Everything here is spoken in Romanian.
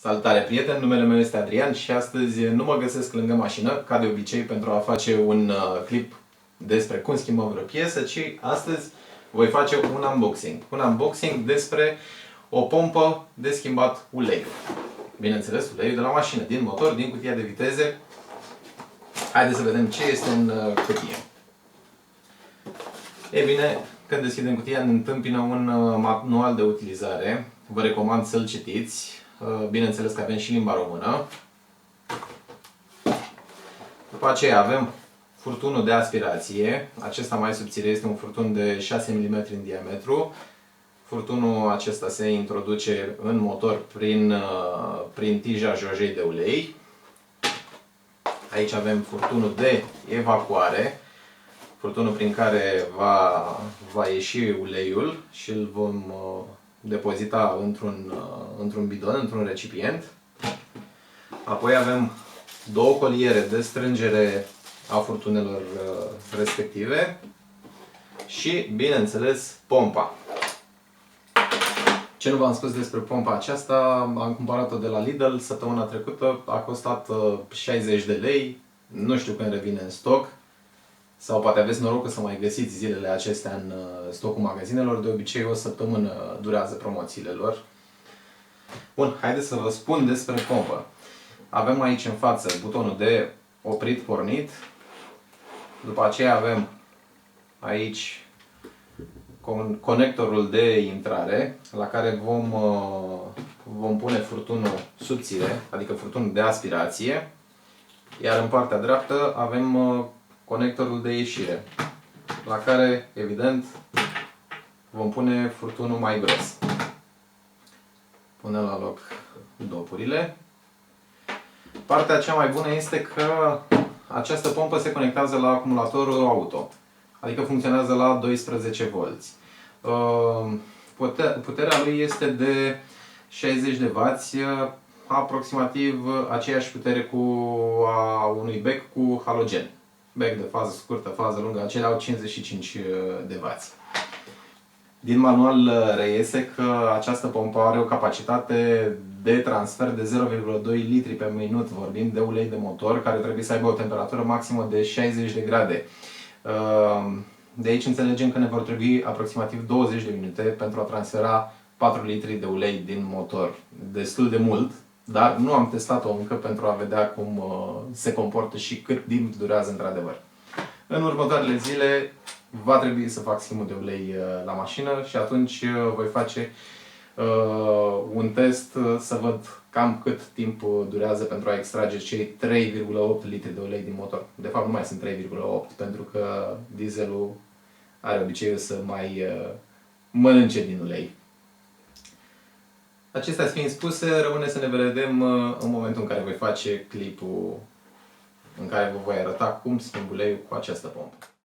Salutare prieteni, numele meu este Adrian și astăzi nu mă găsesc lângă mașină, ca de obicei, pentru a face un clip despre cum schimbăm vreo piesă, ci astăzi voi face un unboxing. Un unboxing despre o pompă de schimbat uleiul. Bineînțeles, uleiul de la mașină, din motor, din cutia de viteze. Haideți să vedem ce este în cutie. Ei bine, când deschidem cutia, ne întâmpină un manual de utilizare. Vă recomand să-l citiți. Bineînțeles că avem și limba română. După aceea avem furtunul de aspirație. Acesta mai subțire este un furtun de 6 mm în diametru. Furtunul acesta se introduce în motor prin tija jojei de ulei. Aici avem furtunul de evacuare. Furtunul prin care va ieși uleiul și îl vom depozita într-un bidon, într-un recipient. Apoi avem două coliere de strângere a furtunelor respective și, bineînțeles, pompa. Ce nu v-am spus despre pompa aceasta, am cumpărat-o de la Lidl săptămâna trecută, a costat 60 de lei, nu știu când revine în stoc. Sau poate aveți norocul să mai găsiți zilele acestea în stocul magazinelor. De obicei o săptămână durează promoțiile lor. Bun, haideți să vă spun despre pompă. Avem aici în față butonul de oprit-pornit. După aceea avem aici conectorul de intrare, la care vom pune furtunul subțire, adică furtunul de aspirație. Iar în partea dreaptă avem conectorul de ieșire, la care, evident, vom pune furtunul mai gros. Punem la loc dopurile. Partea cea mai bună este că această pompă se conectează la acumulatorul auto, adică funcționează la 12 V. Puterea lui este de 60 de W, aproximativ aceeași putere cu a unui bec cu halogen. Bec de fază scurtă, fază lungă, acelea au 55 de W. Din manual reiese că această pompă are o capacitate de transfer de 0,2 litri pe minut, vorbind de ulei de motor, care trebuie să aibă o temperatură maximă de 60 de grade. De aici înțelegem că ne vor trebui aproximativ 20 de minute pentru a transfera 4 litri de ulei din motor. Destul de mult, dar nu am testat-o încă pentru a vedea cum se comportă și cât timp durează într-adevăr. În următoarele zile va trebui să fac schimbul de ulei la mașină și atunci voi face un test să văd cam cât timp durează pentru a extrage cei 3,8 litri de ulei din motor. De fapt nu mai sunt 3,8 pentru că dieselul are obiceiul să mai mănânce din ulei. Acestea fiind spuse, rămâne să ne vedem în momentul în care voi face clipul în care vă voi arăta cum schimb uleiul cu această pompă.